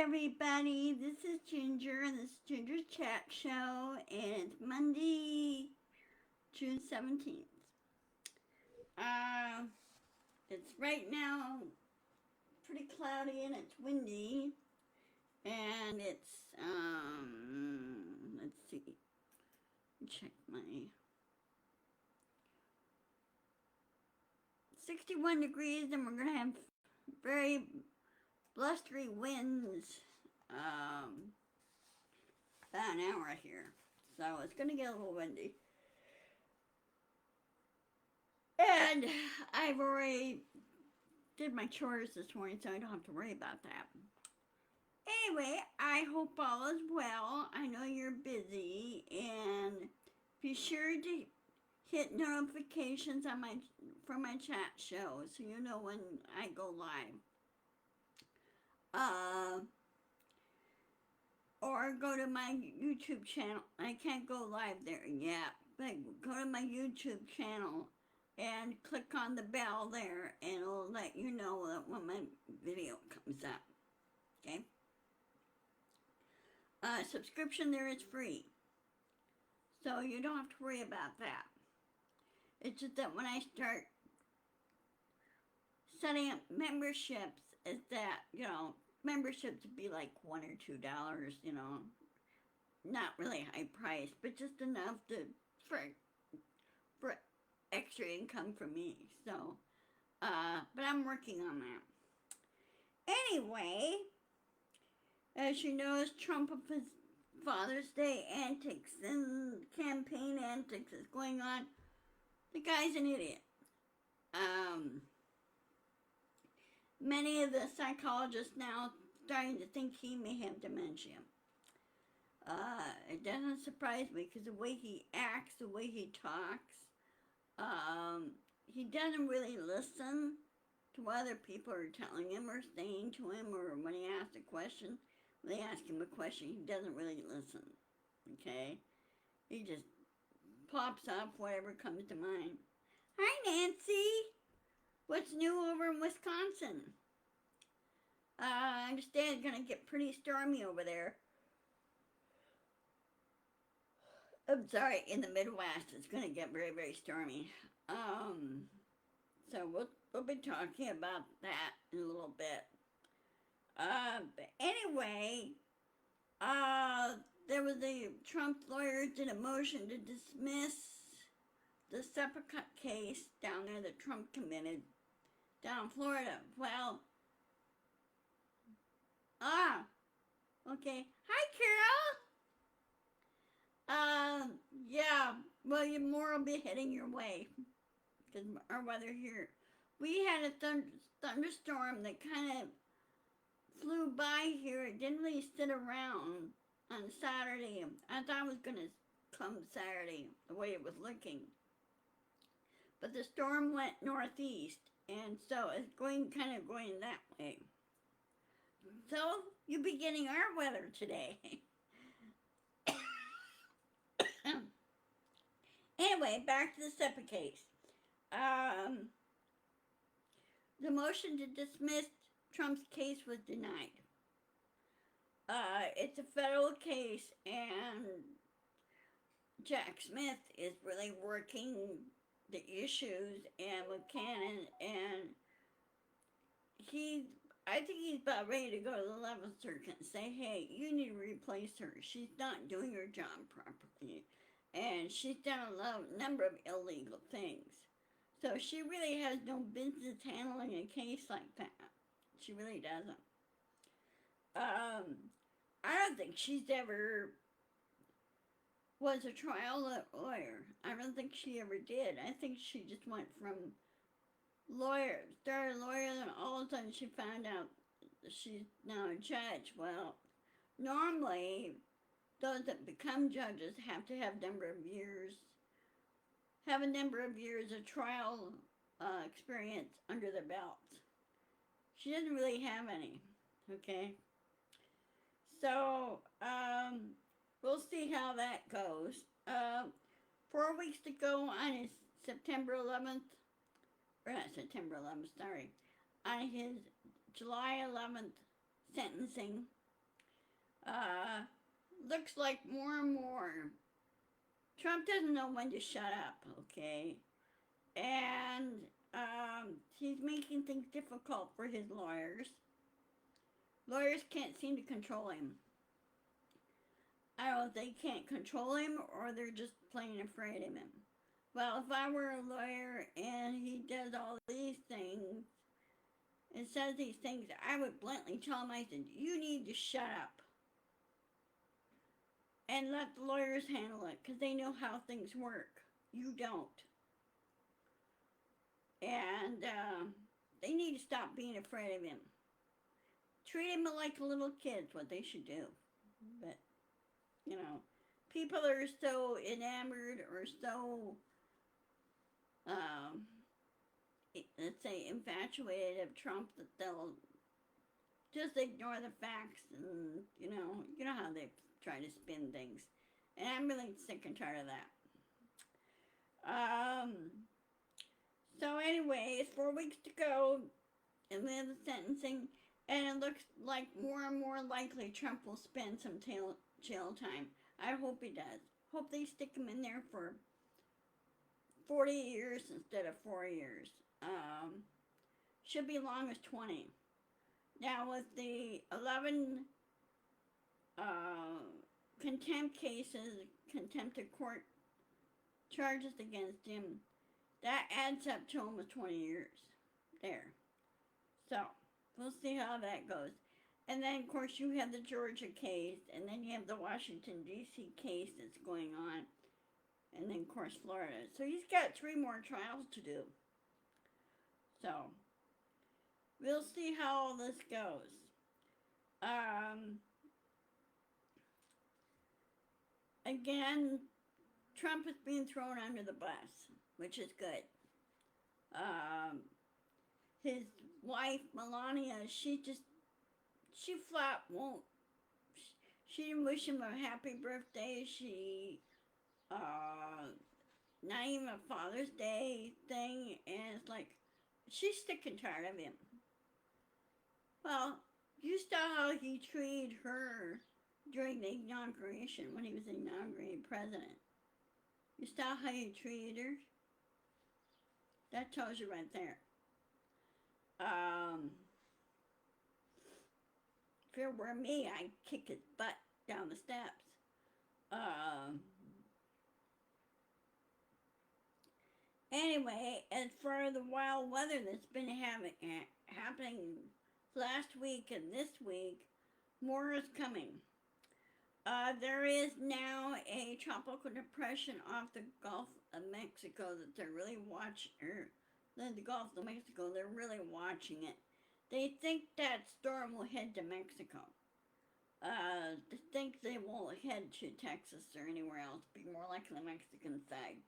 everybody, this is Ginger, and this is Ginger's Chat Show, and it's Monday, June 17th. Uh, it's right now pretty cloudy and it's windy, and let's see, check my 61 degrees, and we're gonna have very blustery winds, about an hour here. So it's gonna get a little windy. And I've already did my chores this morning, so I don't have to worry about that. Anyway, I hope all is well. I know you're busy, and be sure to hit notifications on for my chat show so you know when I go live. Or go to my YouTube channel. I can't go live there yet, but go to my YouTube channel and click on the bell there, and it'll let you know when my video comes up. Okay? Subscription there is free, so you don't have to worry about that. It's just that when I start setting up memberships, is that, memberships would be like $1 or $2, not really high price, but just enough for extra income for me. So, but I'm working on that. Anyway, as you know, Trump of his Father's Day antics and campaign antics is going on. The guy's an idiot. Many of the psychologists now starting to think he may have dementia. It doesn't surprise me because the way he acts, the way he talks, he doesn't really listen to what other people are telling him or saying to him, or when he asks a question, when they ask him a question, he doesn't really listen, okay? He just plops up whatever comes to mind. Hi, Nancy! What's new over in Wisconsin? I understand it's going to get pretty stormy over there. I'm sorry, in the Midwest, it's going to get very, very stormy. So we'll be talking about that in a little bit. But anyway, there was Trump lawyers did a motion to dismiss the Sepulchre case down there that Trump committed down in Florida. Well, okay. Hi, Carol. Yeah, well, more will be heading your way because our weather here. We had a thunderstorm that kind of flew by here. It didn't really sit around on Saturday. I thought it was going to come Saturday, the way it was looking. But the storm went northeast, and so it's kind of going that way. So you'll be getting our weather today. Anyway, back to the Sepulchre case. The motion to dismiss Trump's case was denied. It's a federal case, and Jack Smith is really working the issues, and with Cannon, and I think he's about ready to go to the 11th Circuit and say, hey, you need to replace her. She's not doing her job properly, and she's done a number of illegal things. So she really has no business handling a case like that. She really doesn't. I don't think she's ever was a trial lawyer. I don't think she ever did. I think she just went from started a lawyer, and all of a sudden she found out she's now a judge. Well, normally those that become judges have to have a number of years of trial experience under their belt. She doesn't really have any, okay? So, we'll see how that goes. 4 weeks to go on his September 11th, or not September 11th, sorry, on his July 11th sentencing. looks like more and more Trump doesn't know when to shut up, okay? And he's making things difficult for his lawyers. Lawyers can't seem to control him. I don't know if they can't control him or they're just plain afraid of him. Well, if I were a lawyer and he does all these things and says these things, I would bluntly tell him, I said, you need to shut up and let the lawyers handle it because they know how things work. You don't. And they need to stop being afraid of him. Treat him like a little kid, what they should do. But, you know, people are so enamored or so, let's say, infatuated of Trump that they'll just ignore the facts and, you know how they try to spin things. And I'm really sick and tired of that. So anyway, it's 4 weeks to go and then the sentencing, and it looks like more and more likely Trump will spend some jail time. I hope he does. Hope they stick him in there for 40 years instead of 4 years. Should be long as 20. Now with the 11 contempt cases, contempt of court charges against him, that adds up to almost 20 years there. So, we'll see how that goes. And then, of course, you have the Georgia case, and then you have the Washington, D.C. case that's going on, and then, of course, Florida. So he's got 3 more trials to do. So, we'll see how all this goes. Again, Trump is being thrown under the bus, which is good. His wife, Melania, she flat won't. She didn't wish him a happy birthday. She, not even a Father's Day thing. And it's like, she's sick and tired of him. Well, you saw how he treated her during the inauguration when he was inaugurated president. You saw how he treated her? That tells you right there. If it were me, I'd kick his butt down the steps. Anyway, as for the wild weather that's been happening last week and this week, more is coming. There is now a tropical depression off the Gulf of Mexico that they're really watching, or the Gulf of Mexico, they're really watching it. They think that storm will head to Mexico. They think they won't head to Texas or anywhere else, be more like the Mexican side.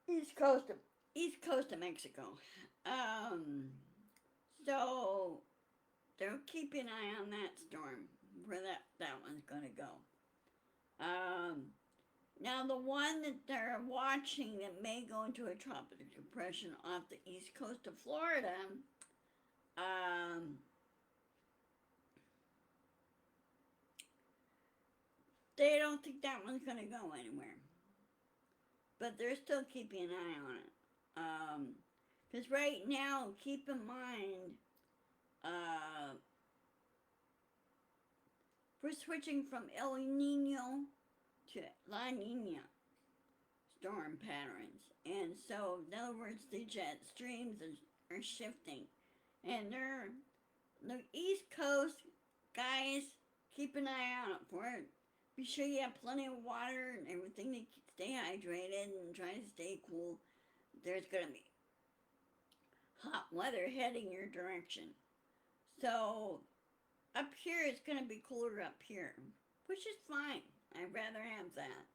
East coast of Mexico. So they're keeping an eye on that storm, where that one's gonna go. Now the one that they're watching that may go into a tropical depression off the east coast of Florida, they don't think that one's gonna go anywhere. But they're still keeping an eye on it. Because right now, keep in mind, we're switching from El Nino to La Nina storm patterns. And so, in other words, the jet streams are shifting. And the East Coast, guys, keep an eye out for it. Be sure you have plenty of water and everything to stay hydrated and try to stay cool. There's going to be hot weather heading your direction. So, up here it's going to be cooler up here, which is fine. I'd rather have that.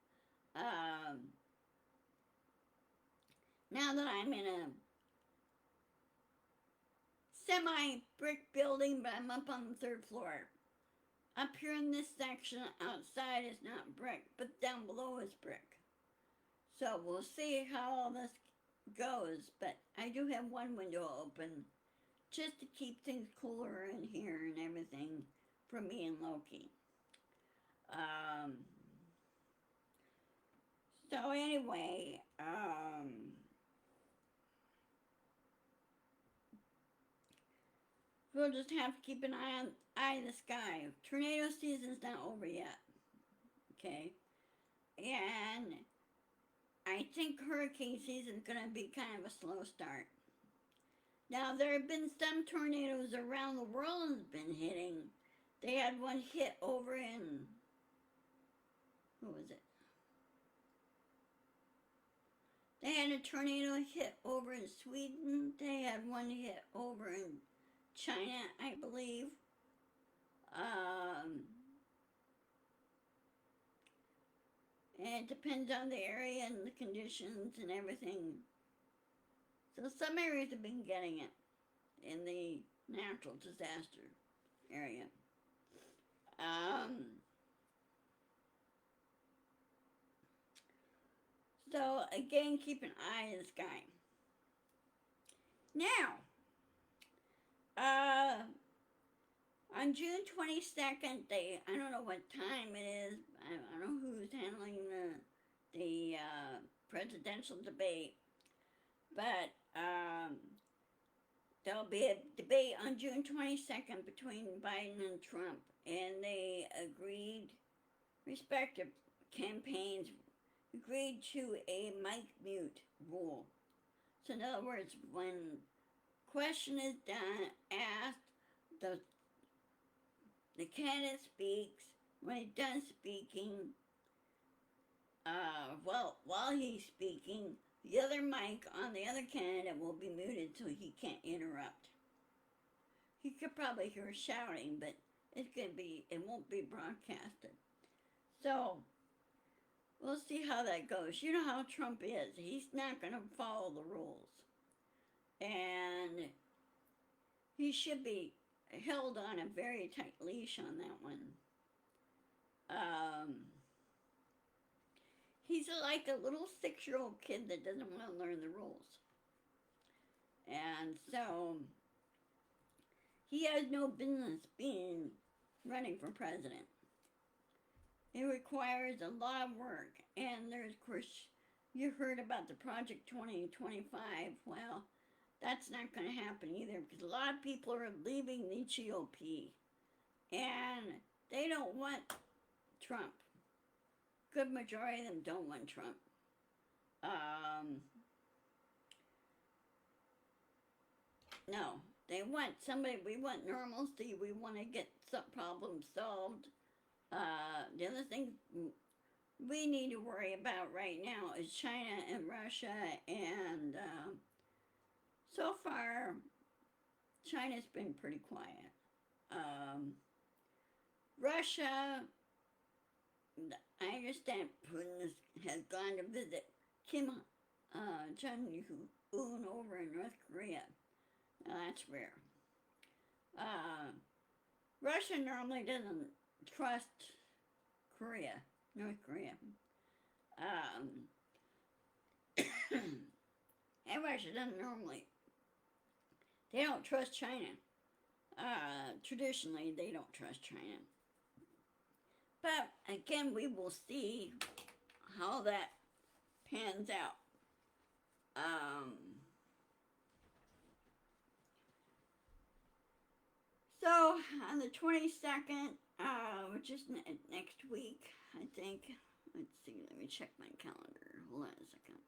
Now that I'm in a semi-brick building, but I'm up on the 3rd floor. Up here in this section, outside is not brick, but down below is brick. So we'll see how all this goes, but I do have one window open just to keep things cooler in here and everything for me and Loki. Um, so anyway, we'll just have to keep an eye in the sky. Tornado season's not over yet. Okay, and I think hurricane season's gonna be kind of a slow start. Now there have been some tornadoes around the world has been hitting. They had one hit over in, what was it? They had a tornado hit over in Sweden. They had one hit over in China, I believe. Um, and it depends on the area and the conditions and everything. So some areas have been getting it in the natural disaster area. Um, so again, keep an eye in the sky. Now, on June 22nd, I don't know what time it is. I don't know who's handling the presidential debate, but there'll be a debate on June 22nd between Biden and Trump, and they agreed, respective campaigns agreed to a mic mute rule. So in other words, when question is done, asked, the candidate speaks. When he's done speaking, while he's speaking, the other mic on the other candidate will be muted so he can't interrupt. You could probably hear shouting, but it won't be broadcasted. So, we'll see how that goes. You know how Trump is. He's not going to follow the rules. And he should be held on a very tight leash on that one. He's like a little 6-year-old kid that doesn't want to learn the rules. And so he has no business running for president. It requires a lot of work. And there's, of course, you heard about the Project 2025. Well, that's not going to happen either because a lot of people are leaving the GOP and they don't want Trump. Good majority of them don't want Trump. No, they want somebody. We want normalcy. We want to get some problems solved. The other thing we need to worry about right now is China and Russia, and so far, China's been pretty quiet. Russia, I understand Putin has gone to visit Kim Jong-un over in North Korea. Now that's rare. Russia normally doesn't trust North Korea. And Russia doesn't normally. They don't trust China. Traditionally, they don't trust China. But again, we will see how that pans out. So on the 22nd, which is next week, I think. Let's see. Let me check my calendar. Hold on a second.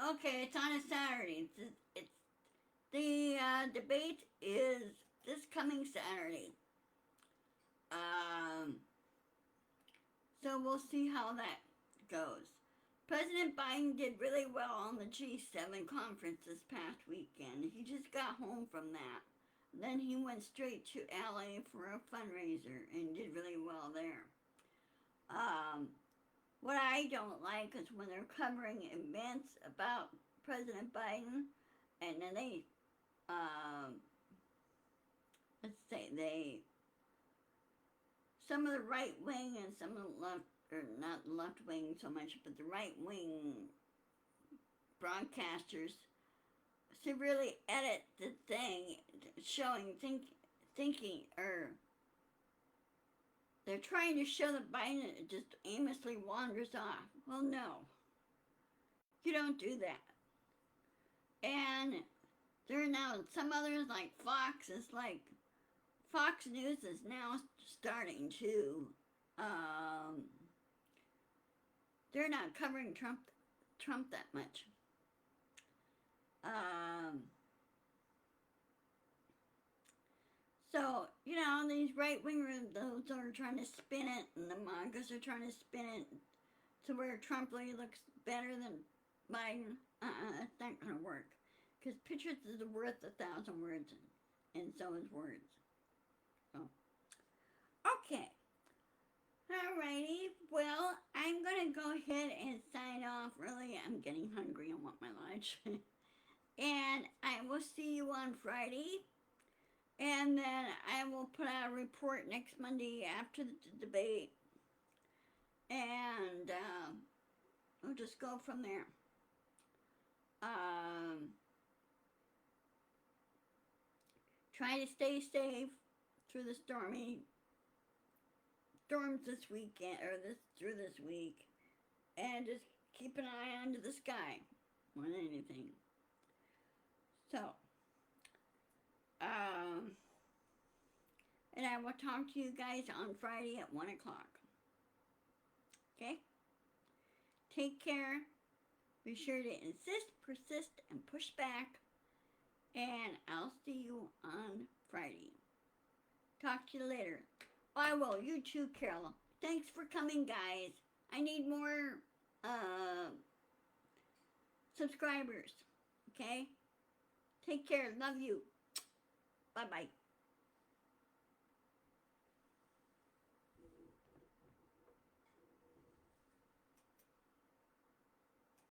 Okay, it's on a Saturday. The debate is this coming Saturday. So we'll see how that goes. President Biden did really well on the G7 conference this past weekend. He just got home from that. Then he went straight to LA for a fundraiser and did really well there. What I don't like is when they're covering events about President Biden and then they, let's say they some of the right wing and some of the left, or not left wing so much, but the right wing broadcasters severely edit the thing showing thinking, or they're trying to show that Biden just aimlessly wanders off. Well, no, you don't do that. And there are now some others like Fox is like, Fox News is now starting to, they're not covering Trump that much. So, you know, these right-wingers, those are trying to spin it, and the MAGAs are trying to spin it to where Trump really looks better than Biden. That's not going to work. Because pictures is worth 1,000 words, and so is words. So, okay. Alrighty, well, I'm going to go ahead and sign off. Really, I'm getting hungry and want my lunch. And I will see you on Friday. And then I will put out a report next Monday after the debate. And we'll just go from there. Try to stay safe through the storms this weekend, or through this week. And just keep an eye onto the sky more than anything. So, and I will talk to you guys on Friday at 1 o'clock. Okay? Take care. Be sure to insist, persist, and push back. And I'll see you on Friday. Talk to you later. I will. You too, Carol. Thanks for coming, guys. I need more subscribers. Okay? Take care. Love you. Bye-bye.